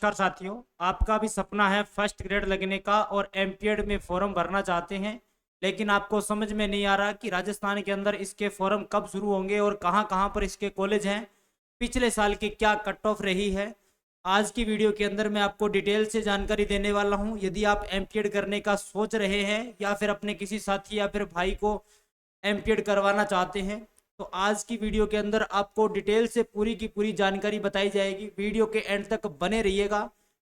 नमस्कार साथियों, आपका भी सपना है फर्स्ट ग्रेड लगने का और एमपीएड में फॉर्म भरना चाहते हैं, लेकिन आपको समझ में नहीं आ रहा कि राजस्थान के अंदर इसके फॉर्म कब शुरू होंगे और कहां कहां पर इसके कॉलेज हैं, पिछले साल की क्या कट ऑफ रही है। आज की वीडियो के अंदर मैं आपको डिटेल से जानकारी देने वाला हूं। यदि आप एमपीएड करने का सोच रहे हैं या फिर अपने किसी साथी या फिर भाई को एमपीएड करवाना चाहते हैं, तो आज की वीडियो के अंदर आपको डिटेल से पूरी की पूरी जानकारी बताई जाएगी। वीडियो के एंड तक बने रहिएगा,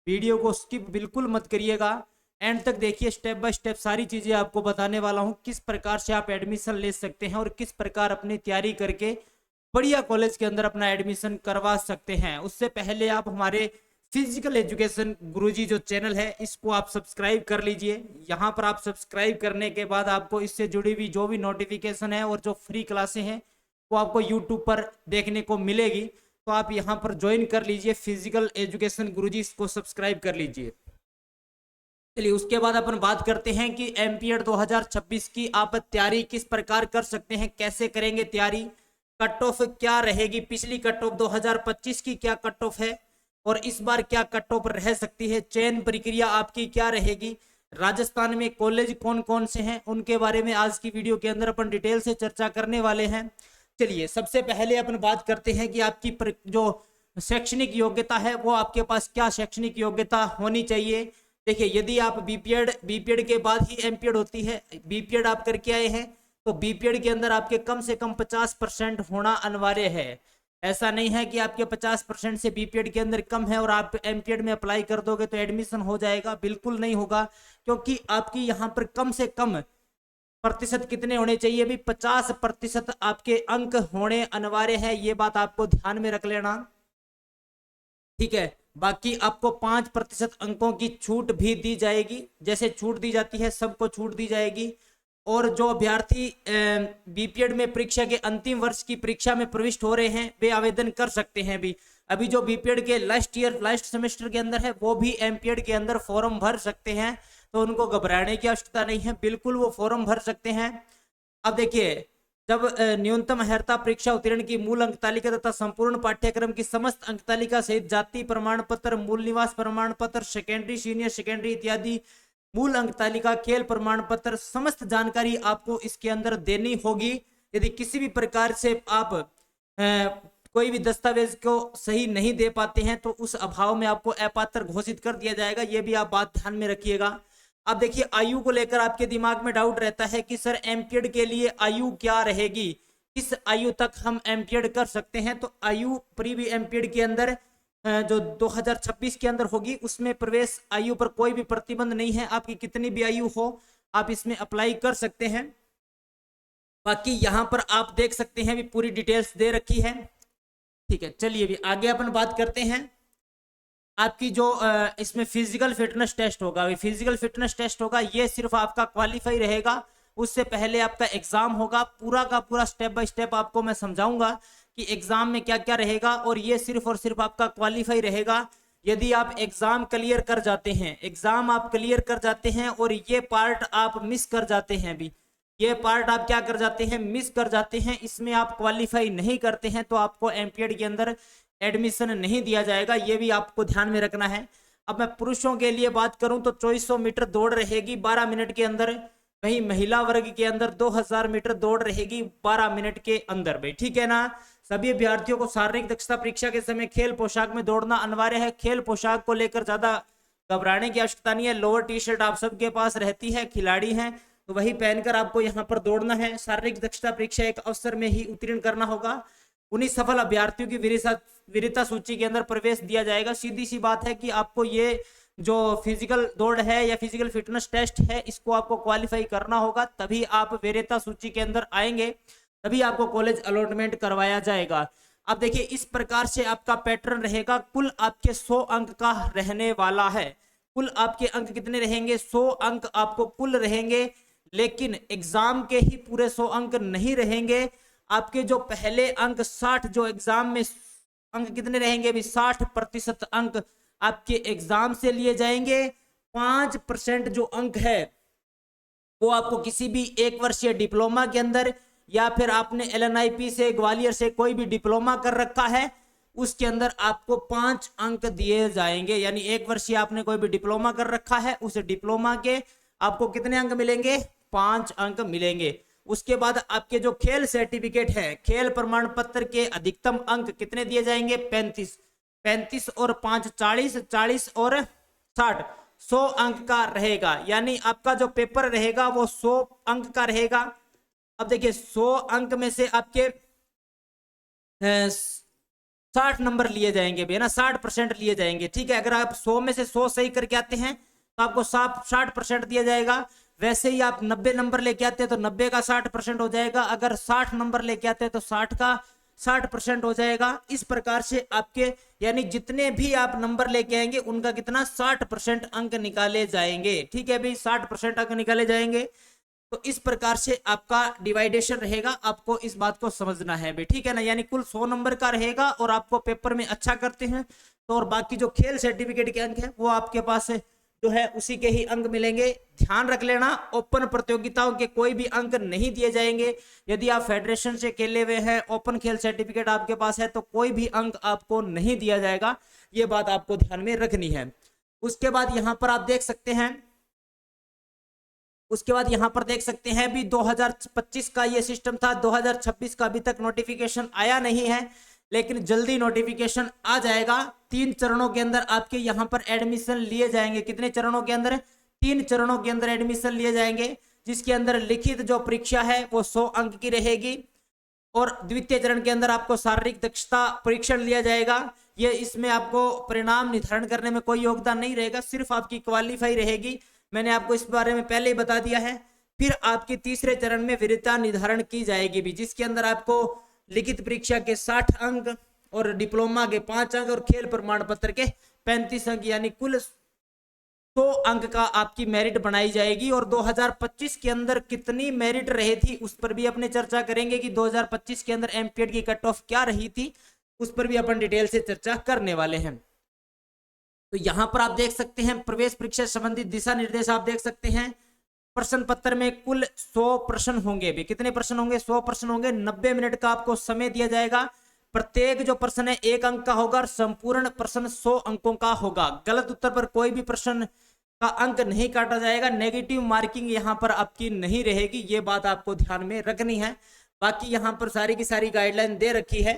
वीडियो को स्किप बिल्कुल मत करिएगा, एंड तक देखिए। स्टेप बाय स्टेप सारी चीज़ें आपको बताने वाला हूं, किस प्रकार से आप एडमिशन ले सकते हैं और किस प्रकार अपनी तैयारी करके बढ़िया कॉलेज के अंदर अपना एडमिशन करवा सकते हैं। उससे पहले आप हमारे फिजिकल एजुकेशन गुरुजी जो चैनल है इसको आप सब्सक्राइब कर लीजिए। यहाँ पर आप सब्सक्राइब करने के बाद आपको इससे जुड़ी हुई जो भी नोटिफिकेशन है और जो फ्री क्लासें हैं वो आपको यूट्यूब पर देखने को मिलेगी, तो आप यहाँ पर ज्वाइन कर लीजिए। फिजिकल एजुकेशन गुरुजी इसको सब्सक्राइब कर लीजिए। चलिए उसके बाद अपन बात करते हैं कि एमपीएड 2026 की आप तैयारी किस प्रकार कर सकते हैं, कैसे करेंगे तैयारी, कट ऑफ क्या रहेगी, पिछली कट ऑफ 2025 की क्या कट ऑफ है और इस बार क्या कट ऑफ रह सकती है, चयन प्रक्रिया आपकी क्या रहेगी, राजस्थान में कॉलेज कौन कौन से हैं उनके बारे में आज की वीडियो के अंदर अपन डिटेल से चर्चा करने वाले हैं। चलिए सबसे पहले अपन बात करते हैं कि आपकी जो शैक्षणिक योग्यता है वो आपके पास क्या शैक्षणिक योग्यता होनी चाहिए। देखिए यदि आप बीपीएड के बाद ही एमपीएड होती है, बीपीएड आप करके आए हैं तो बीपीएड के अंदर आपके कम से कम 50% होना अनिवार्य है। ऐसा नहीं है कि आपके 50% से बीपीएड के अंदर कम है और आप एमपीएड में अप्लाई कर दोगे तो एडमिशन हो जाएगा, बिल्कुल नहीं होगा। क्योंकि आपकी यहाँ पर कम से कम प्रतिशत कितने होने चाहिए भी, 50% आपके अंक होने अनिवार्य है। ये बात आपको ध्यान में रख लेना, ठीक है। बाकी आपको 5% अंकों की छूट भी दी जाएगी, जैसे छूट दी जाती है सबको छूट दी जाएगी। और जो अभ्यर्थी बीपीएड में परीक्षा के अंतिम वर्ष की परीक्षा में प्रविष्ट हो रहे हैं वे आवेदन कर सकते हैं भी। अभी जो बीपीएड के लास्ट सेमेस्टर के अंदर है वो भी एमपीएड के अंदर फॉर्म भर सकते हैं, तो उनको घबराने की आवश्यकता नहीं है, बिल्कुल वो फॉर्म भर सकते हैं। अब देखिए जब न्यूनतम अर्हता परीक्षा उत्तीर्ण की मूल अंक तालिका तथा संपूर्ण पाठ्यक्रम की समस्त अंक तालिका सहित जाति प्रमाण पत्र, मूल निवास प्रमाण पत्र, सेकेंडरी सीनियर सेकेंडरी इत्यादि मूल अंक तालिका, खेल प्रमाण पत्र, समस्त जानकारी आपको इसके अंदर देनी होगी। यदि किसी भी प्रकार से आप कोई भी दस्तावेज को सही नहीं दे पाते हैं तो उस अभाव में आपको अपात्र घोषित कर दिया जाएगा, ये भी आप बात ध्यान में रखिएगा। अब देखिए आयु को लेकर आपके दिमाग में डाउट रहता है कि सर एमपीएड के लिए आयु क्या रहेगी, किस आयु तक हम एमपीएड कर सकते हैं। तो आयु प्री एमपीएड के अंदर जो 2026 के अंदर होगी उसमें प्रवेश आयु पर कोई भी प्रतिबंध नहीं है, आपकी कितनी भी आयु हो आप इसमें अप्लाई कर सकते हैं। बाकी यहाँ पर आप देख सकते हैं भी पूरी डिटेल्स दे रखी है, ठीक है। चलिए भी आगे अपन बात करते हैं। आपकी जो इसमें फिजिकल फिटनेस टेस्ट होगा, फिजिकल फिटनेस टेस्ट होगा, ये सिर्फ आपका क्वालिफाई रहेगा, उससे पहले आपका एग्जाम होगा। पूरा का पूरा स्टेप बाय स्टेप आपको मैं समझाऊंगा कि एग्जाम में क्या क्या रहेगा, और ये सिर्फ और सिर्फ आपका क्वालिफाई रहेगा। यदि आप एग्जाम क्लियर कर जाते हैं, एग्जाम आप क्लियर कर जाते हैं और ये पार्ट आप मिस कर जाते हैं भी, ये पार्ट आप क्या कर जाते हैं, मिस कर जाते हैं, इसमें आप क्वालिफाई नहीं करते हैं तो आपको एमपीएड के अंदर एडमिशन नहीं दिया जाएगा, ये भी आपको ध्यान में रखना है। अब मैं पुरुषों के लिए बात करूं तो 2400 मीटर दौड़ रहेगी 12 मिनट के अंदर, वहीं महिला वर्ग के अंदर 2000 मीटर दौड़ रहेगी 12 मिनट के अंदर भाई, ठीक है ना। सभी अभ्यर्थियों को शारीरिक दक्षता परीक्षा के समय खेल पोशाक में दौड़ना अनिवार्य है। खेल पोशाक को लेकर ज्यादा घबराने की आवश्यकता नहीं है, लोअर टी शर्ट आप सबके पास रहती है, खिलाड़ी हैं तो वही पहनकर आपको यहाँ पर दौड़ना है। शारीरिक दक्षता परीक्षा एक अवसर में ही उत्तीर्ण करना होगा। उन्हीं सफल अभ्यर्थियों की वीरता सूची के अंदर प्रवेश दिया जाएगा। सीधी सी बात है कि आपको ये जो फिजिकल दौड़ है या फिजिकल फिटनेस टेस्ट है इसको आपको क्वालिफाई करना होगा, तभी आप वीरता सूची के अंदर आएंगे, तभी आपको कॉलेज अलॉटमेंट करवाया जाएगा। अब देखिए इस प्रकार से आपका पैटर्न रहेगा। कुल आपके 100 अंक का रहने वाला है। कुल आपके अंक कितने रहेंगे, 100 अंक आपको कुल रहेंगे, लेकिन एग्जाम के ही पूरे 100 अंक नहीं रहेंगे। आपके जो पहले अंक 60, जो एग्जाम में अंक कितने रहेंगे भी, 60% अंक आपके एग्जाम से लिए जाएंगे। 5% जो अंक है वो आपको किसी भी एक वर्षीय डिप्लोमा के अंदर, या फिर आपने एलएनआईपी से, ग्वालियर से कोई भी डिप्लोमा कर रखा है, उसके अंदर आपको 5 अंक दिए जाएंगे। यानी एक वर्षीय आपने कोई भी डिप्लोमा कर रखा है, उस डिप्लोमा के आपको कितने अंक मिलेंगे? 5 अंक मिलेंगे। उसके बाद आपके जो खेल सर्टिफिकेट है, खेल प्रमाण पत्र के अधिकतम अंक कितने दिए जाएंगे? 35। 35 और 5 40, 40 और 60, 100 अंक का रहेगा। यानी आपका जो पेपर रहेगा वो 100 अंक का रहेगा। अब देखिए 100 अंक में से आपके 60 नंबर लिए जाएंगे भैया ना, 60% लिए जाएंगे। ठीक है, अगर आप 100 में से 100 सही करके आते हैं तो आपको 60% दिया जाएगा। वैसे ही आप 90 नंबर लेके आते हैं तो 90 का 60% हो जाएगा। अगर 60 नंबर लेके आते हैं तो 60 का 60% हो जाएगा। इस प्रकार से आपके यानी जितने भी आप नंबर लेके आएंगे उनका कितना? 60% अंक निकाले जाएंगे। ठीक है भाई, 60% अंक निकाले जाएंगे। तो इस प्रकार से आपका डिवाइडेशन रहेगा, आपको इस बात को समझना है भाई। ठीक है ना, यानी कुल 100 नंबर का रहेगा और आपको पेपर में अच्छा करते हैं तो और बाकी जो खेल सर्टिफिकेट के अंक है वो आपके पास जो है उसी के ही अंक मिलेंगे। ध्यान रख लेना, ओपन प्रतियोगिताओं के कोई भी अंक नहीं दिए जाएंगे। यदि आप फेडरेशन से खेले हुए हैं, ओपन खेल सर्टिफिकेट आपके पास है, तो कोई भी अंक आपको नहीं दिया जाएगा। ये बात आपको ध्यान में रखनी है। उसके बाद यहां पर आप देख सकते हैं, उसके बाद यहां पर देख सकते हैं भी 2025 का ये सिस्टम था, 2026 का अभी तक नोटिफिकेशन आया नहीं है, लेकिन जल्दी नोटिफिकेशन आ जाएगा। 3 चरणों के अंदर आपके यहां पर एडमिशन लिए जाएंगे। कितने चरणों के अंदर? 3 चरणों के अंदर एडमिशन लिए जाएंगे, जिसके अंदर लिखित जो परीक्षा है वो 100 अंक की रहेगी और द्वितीय चरण के अंदर आपको शारीरिक दक्षता परीक्षण लिया जाएगा। ये इसमें आपको परिणाम निर्धारण करने में कोई योगदान नहीं रहेगा, सिर्फ आपकी क्वालिफाई रहेगी। मैंने आपको इस बारे में पहले ही बता दिया है। फिर आपकी तीसरे चरण में वरीयता निर्धारण की जाएगी भी, जिसके अंदर आपको लिखित परीक्षा के 60 अंक और डिप्लोमा के 5 अंक और खेल प्रमाण पत्र के 35 अंक, यानी कुल 100 अंक का आपकी मेरिट बनाई जाएगी। और 2025 के अंदर कितनी मेरिट रही थी उस पर भी अपने चर्चा करेंगे कि 2025 के अंदर एमपीएड की कट ऑफ क्या रही थी, उस पर भी अपन डिटेल से चर्चा करने वाले हैं। तो यहां पर आप देख सकते हैं प्रवेश परीक्षा संबंधित दिशा निर्देश आप देख सकते हैं। प्रश्न पत्र में कुल 100 प्रश्न होंगे भी। कितने प्रश्न होंगे? 100 प्रश्न होंगे। 90 मिनट का आपको समय दिया जाएगा। प्रत्येक जो प्रश्न है 1 अंक का होगा और संपूर्ण प्रश्न 100 अंकों का होगा। गलत उत्तर पर कोई भी प्रश्न का अंक नहीं काटा जाएगा। नेगेटिव मार्किंग यहां पर आपकी नहीं रहेगी, ये बात आपको ध्यान में रखनी है। बाकी यहां पर सारी की सारी गाइडलाइन दे रखी है।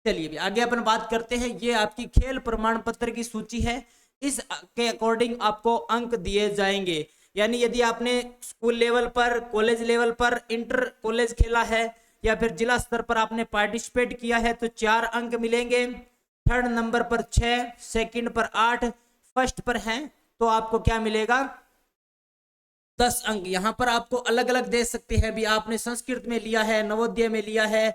चलिए आगे अपन बात करते हैं। ये आपकी खेल प्रमाण पत्र की सूची है, इस के अकॉर्डिंग आपको अंक दिए जाएंगे। यानी यदि आपने स्कूल लेवल पर, कॉलेज लेवल पर, इंटर कॉलेज खेला है या फिर जिला स्तर पर आपने पार्टिसिपेट किया है तो 4 अंक मिलेंगे। थर्ड नंबर पर 6, सेकंड पर 8, फर्स्ट पर है तो आपको क्या मिलेगा? 10 अंक। यहां पर आपको अलग अलग दे सकते हैं भी। आपने संस्कृत में लिया है, नवोदय में लिया है,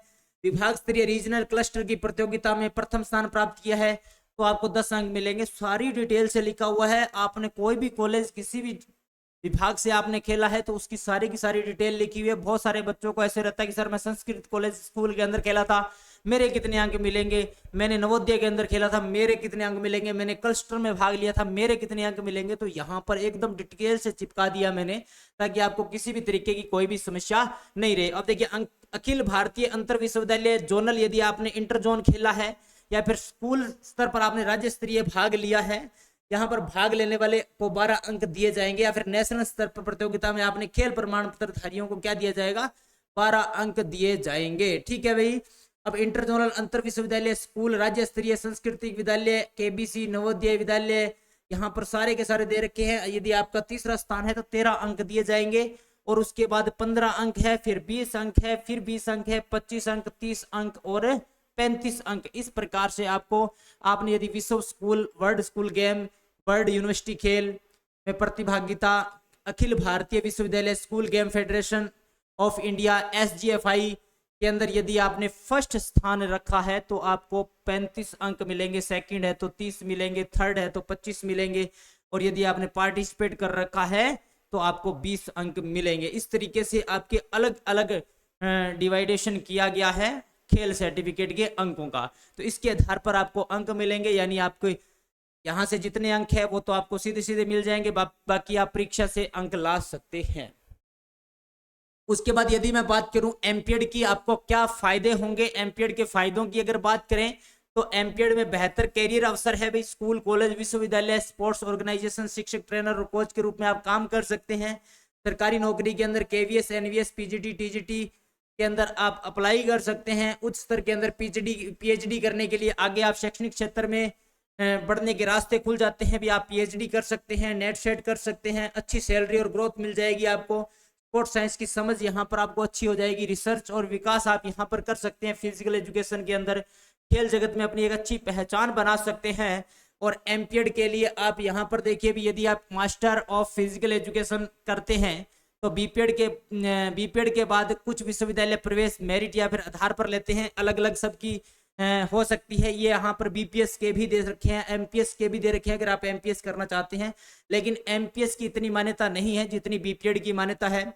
विभाग स्तरीय रीजनल क्लस्टर की प्रतियोगिता में प्रथम स्थान प्राप्त किया है तो आपको 10 अंक मिलेंगे। सारी डिटेल से लिखा हुआ है। आपने कोई भी कॉलेज किसी भी विभाग से आपने खेला है तो उसकी सारी की सारी डिटेल लिखी हुई है। बहुत सारे बच्चों को ऐसे रहता है कि सर मैं संस्कृत कॉलेज स्कूल के अंदर खेला था, मेरे कितने अंक मिलेंगे? मैंने नवोदय के अंदर खेला था, मेरे कितने अंक मिलेंगे? मैंने क्लस्टर में भाग लिया था, मेरे कितने अंक मिलेंगे? तो यहाँ पर एकदम डिटेल से चिपका दिया मैंने, ताकि आपको किसी भी तरीके की कोई भी समस्या नहीं रहे। अब देखिए अखिल भारतीय अंतर विश्वविद्यालय जोनल, यदि आपने इंटर जोन खेला है या फिर स्कूल स्तर पर आपने राज्य स्तरीय भाग लिया है, यहाँ पर भाग लेने वाले को 12 अंक दिए जाएंगे। या फिर नेशनल स्तर पर प्रतियोगिता में आपने खेल प्रमाण पत्र धारियों को क्या दिया जाएगा? 12 अंक दिए जाएंगे। ठीक है भाई। अब इंटर जोनल अंतर विश्वविद्यालय स्कूल, राज्य स्तरीय सांस्कृतिक विद्यालय, केबीसी, नवोदय विद्यालय, यहाँ पर सारे के सारे दे रखे हैं। यदि आपका तीसरा स्थान है तो 13 अंक दिए जाएंगे और उसके बाद 15 अंक है, फिर 20 अंक है, फिर 20 अंक है, 25 अंक, 30 अंक और 35 अंक। इस प्रकार से आपने यदि विश्व school, world school game, world university खेल में प्रतिभागिता, अखिल भारतीय विश्वविद्यालय school game federation of India SGFI के अंदर यदि आपने फर्स्ट स्थान रखा है तो आपको 35 अंक मिलेंगे। सेकंड है तो 30 मिलेंगे, थर्ड है तो 25 मिलेंगे और यदि आपने पार्टिसिपेट कर रखा है तो आपको 20 अंक मिलेंगे। इस तरीके से आपके अलग अलग डिवाइडेशन किया गया है खेल सर्टिफिकेट के अंकों का। तो इसके आधार पर आपको अंक मिलेंगे। यानी आपको यहां से जितने अंक है वो तो आपको सीधे सीधे मिल जाएंगे, बाकी आप परीक्षा से अंक ला सकते हैं। उसके बाद यदि मैं बात करूं एमपीएड की, आपको क्या फायदे होंगे? एमपीएड के फायदों की अगर बात करें तो एमपीएड में बेहतर कैरियर अवसर है भाई। स्कूल, कॉलेज, विश्वविद्यालय, स्पोर्ट्स ऑर्गेनाइजेशन, शिक्षक, ट्रेनर और कोच के रूप में आप काम कर सकते हैं। सरकारी नौकरी के अंदर केवीएस, एनवीएस, पीजीटी, टीजीटी के अंदर आप अप्लाई कर सकते हैं। उच्च स्तर के अंदर पीएचडी करने के लिए आगे आप शैक्षणिक क्षेत्र में बढ़ने के रास्ते खुल जाते हैं भी। आप पीएचडी कर सकते हैं, नेट सेट कर सकते हैं, अच्छी सैलरी और ग्रोथ मिल जाएगी आपको। स्पोर्ट्स साइंस की समझ यहाँ पर आपको अच्छी हो जाएगी। रिसर्च और विकास आप यहाँ पर कर सकते हैं। फिजिकल एजुकेशन के अंदर खेल जगत में अपनी एक अच्छी पहचान बना सकते हैं। और एमपीएड के लिए आप यहाँ पर देखिए भी, यदि आप मास्टर ऑफ फिजिकल एजुकेशन करते हैं तो बीपीएड के बाद कुछ विश्वविद्यालय प्रवेश मेरिट या फिर आधार पर लेते हैं। अलग अलग सबकी हो सकती है। ये यहाँ पर बीपीएस के भी दे रखे हैं, एमपीएस के भी दे रखे हैं अगर आप एमपीएस करना चाहते हैं, लेकिन एमपीएस की इतनी मान्यता नहीं है जितनी बीपीएड की मान्यता है।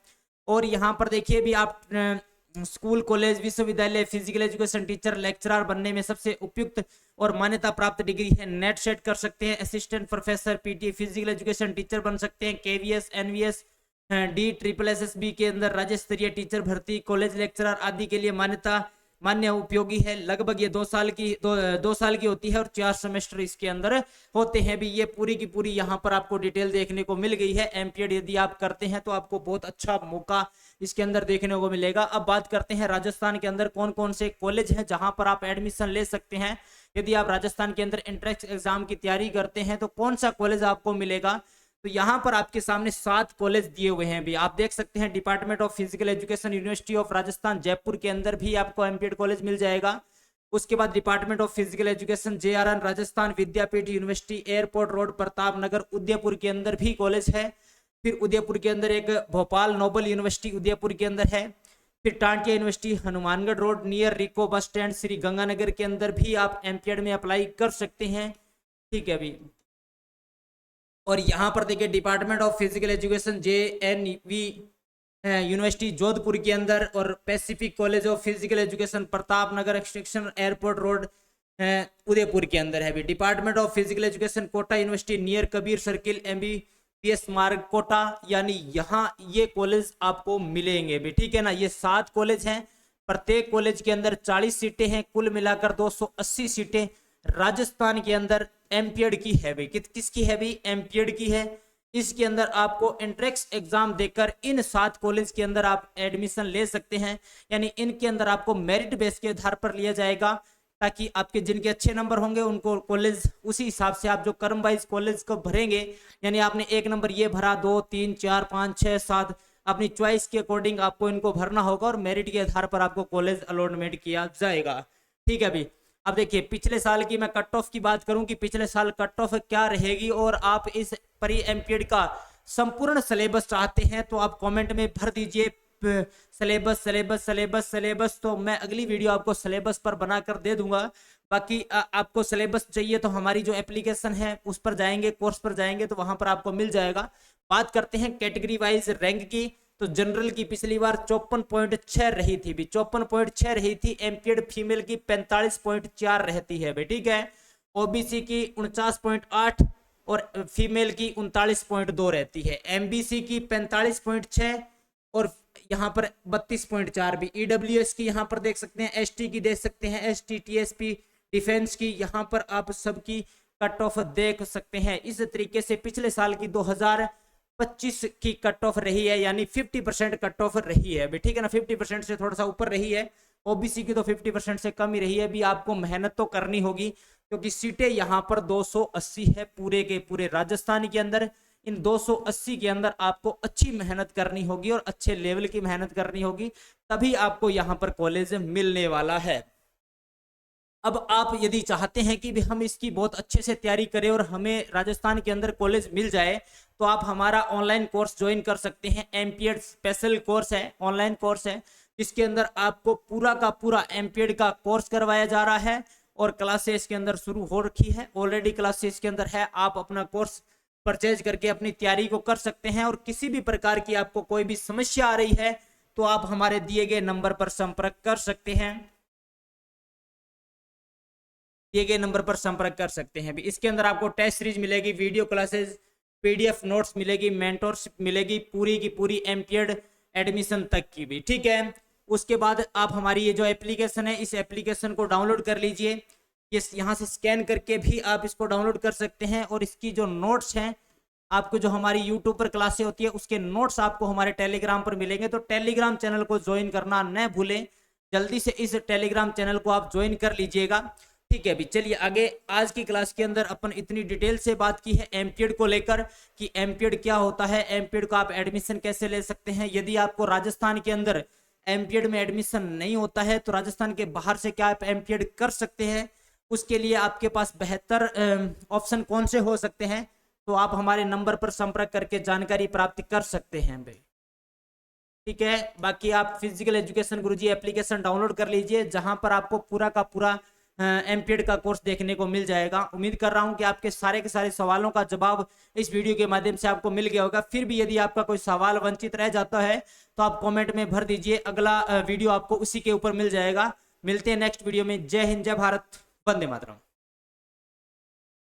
और यहाँ पर देखिए भी, आप स्कूल, कॉलेज, विश्वविद्यालय, फिजिकल एजुकेशन टीचर, लेक्चरर बनने में सबसे उपयुक्त और मान्यता प्राप्त डिग्री है। नेट सेट कर सकते हैं, assistant professor, PT, physical education teacher बन सकते हैं। केवीएस, एनवीएस, डी, SSSB के अंदर राज्य स्तरीय टीचर भर्ती, कॉलेज लेक्चरर आदि के लिए मान्य उपयोगी है। लगभग ये 2 साल की होती है और 4 सेमेस्टर इसके अंदर होते हैं भी। ये पूरी की पूरी यहाँ पर आपको डिटेल देखने को मिल गई है। एमपीएड यदि आप करते हैं तो आपको बहुत अच्छा मौका इसके अंदर देखने को मिलेगा। अब बात करते हैं राजस्थान के अंदर कौन कौन से कॉलेज हैं जहां पर आप एडमिशन ले सकते हैं। यदि आप राजस्थान के अंदर एंट्रेंस एग्जाम की तैयारी करते हैं तो कौन सा कॉलेज आपको मिलेगा, तो यहाँ पर आपके सामने 7 कॉलेज दिए हुए हैं भी। आप देख सकते हैं department of physical education, university of Rajasthan Jaipur के अंदर भी आपको एमपीएड कॉलेज मिल जाएगा। उसके बाद department of physical education JRN Rajasthan Vidyapeeth university, airport road, Pratap Nagar, Udaipur के अंदर भी कॉलेज है। फिर उदयपुर के अंदर एक भोपाल नोबल यूनिवर्सिटी उदयपुर के अंदर है। फिर Tantia university Hanumangarh road near RIICO bus stand Shri Ganganagar के अंदर भी आप एमपीएड में अप्लाई कर सकते हैं। ठीक है अभी। और यहाँ पर देखिए department of physical education JNV university Jodhpur के अंदर, और Pacific college of physical education Pratap Nagar extension airport road Udaipur के अंदर है भी। Department of physical education Kota university near Kabir circle MBBS Marg Kota, यानी यहाँ ये कॉलेज आपको मिलेंगे भी। ठीक है ना। ये 7 कॉलेज हैं, प्रत्येक कॉलेज के अंदर 40 सीटें हैं, कुल मिलाकर 280 सीटें राजस्थान के अंदर एमपीएड की है भाई। किसकी है भाई? एमपीएड की है। इसके अंदर आपको एंट्रेंस एग्जाम देकर इन 7 कॉलेज के अंदर आप एडमिशन ले सकते हैं, यानी इनके अंदर आपको मेरिट बेस के आधार पर लिया जाएगा, ताकि आपके जिनके अच्छे नंबर होंगे उनको कॉलेज उसी हिसाब से आप जो क्रम वाइज कॉलेज को भरेंगे, यानी आपने 1 नंबर ये भरा, 2, 3, 4, 5, 6, 7 अपनी चॉइस के अकॉर्डिंग आपको इनको भरना होगा और मेरिट के आधार पर आपको कॉलेज अलॉटमेंट किया जाएगा। ठीक है भाई। अब देखिए पिछले साल की मैं कट ऑफ की बात करूं कि पिछले साल कट ऑफ क्या रहेगी, और आप इस प्री एमपीएड का संपूर्ण सिलेबस चाहते हैं तो आप कमेंट में भर दीजिए सिलेबस। तो मैं अगली वीडियो आपको सिलेबस पर बनाकर दे दूंगा। बाकी आपको सिलेबस चाहिए तो हमारी जो एप्लीकेशन है उस पर जाएंगे, कोर्स पर जाएंगे तो वहां पर आपको मिल जाएगा। बात करते हैं कैटेगरी वाइज रैंक की, तो जनरल की पिछली बार 54.6 रही थी भी, 54.6 रही थी। एमपीएड फीमेल की 45.4 रहती है भाई। ठीक है। ओबीसी की 49.8 और फीमेल की 39.2 रहती है। एमबीसी की 45.6 और यहाँ पर 32.4 भी। ईडब्ल्यूएस की यहाँ पर देख सकते हैं, एसटी की देख सकते हैं, एसटी, टीएसपी, डिफेंस की, यहाँ पर आप सबकी कट ऑफ देख सकते हैं। इस तरीके से पिछले साल की 2025 की कट ऑफ रही है, यानी 50% कट ऑफ रही है। ठीक है ना। 50% से थोड़ा सा ऊपर रही है। ओबीसी की तो 50% से कम ही रही है। भी आपको मेहनत तो करनी होगी, क्योंकि सीटें यहाँ पर 280 है पूरे के पूरे राजस्थान के अंदर। इन 280 के अंदर आपको अच्छी मेहनत करनी होगी और अच्छे लेवल की मेहनत करनी होगी, तभी आपको यहाँ पर कॉलेज मिलने वाला है। अब आप यदि चाहते हैं कि भी हम इसकी बहुत अच्छे से तैयारी करें और हमें राजस्थान के अंदर कॉलेज मिल जाए, तो आप हमारा ऑनलाइन कोर्स ज्वाइन कर सकते हैं। एमपीएड स्पेशल कोर्स है, ऑनलाइन कोर्स है। इसके अंदर आपको पूरा का पूरा एमपीएड का कोर्स करवाया जा रहा है और क्लासेस के अंदर शुरू हो रखी है, ऑलरेडी क्लासेस के अंदर है। आप अपना कोर्स परचेज करके अपनी तैयारी को कर सकते हैं, और किसी भी प्रकार की आपको कोई भी समस्या आ रही है तो आप हमारे दिए गए नंबर पर संपर्क कर सकते हैं, दिए गए नंबर पर संपर्क कर सकते हैं। इसके अंदर आपको टेस्ट सीरीज मिलेगी, वीडियो क्लासेस, पीडीएफ नोट्स मिलेगी, मेंटरशिप मिलेगी, पूरी की पूरी एमपीएड एडमिशन तक की भी। ठीक है। उसके बाद आप हमारी ये जो एप्लीकेशन है, इस एप्लीकेशन को डाउनलोड कर लीजिए। ये यहाँ से स्कैन करके भी आप इसको डाउनलोड कर सकते हैं। और इसकी जो नोट्स हैं, आपको जो हमारी यूट्यूब पर क्लासें होती है उसके नोट्स आपको हमारे टेलीग्राम पर मिलेंगे। तो टेलीग्राम चैनल को ज्वाइन करना न भूलें, जल्दी से इस टेलीग्राम चैनल को आप ज्वाइन कर लीजिएगा। ठीक है, अभी चलिए आगे। आज की क्लास के अंदर अपन इतनी डिटेल से बात की है एमपीएड को लेकर कि एमपीएड क्या होता है, एमपीएड को आप एडमिशन कैसे ले सकते हैं, यदि आपको राजस्थान के अंदर एमपीएड में एडमिशन नहीं होता है तो राजस्थान के बाहर से क्या आप एमपीएड कर सकते हैं, उसके लिए आपके पास बेहतर ऑप्शन कौन से हो सकते हैं, तो आप हमारे नंबर पर संपर्क करके जानकारी प्राप्त कर सकते हैं भाई। ठीक है, बाकी आप फिजिकल एजुकेशन गुरुजी एप्लीकेशन डाउनलोड कर लीजिए, जहां पर आपको पूरा का पूरा एमपीएड का कोर्स देखने को मिल जाएगा। उम्मीद कर रहा हूं कि आपके सारे के सारे सवालों का जवाब इस वीडियो के माध्यम से आपको मिल गया होगा। फिर भी यदि आपका कोई सवाल वंचित रह जाता है तो आप कमेंट में भर दीजिए, अगला वीडियो आपको उसी के ऊपर मिल जाएगा। मिलते हैं नेक्स्ट वीडियो में। जय हिंद, जय भारत, वंदे मातरम।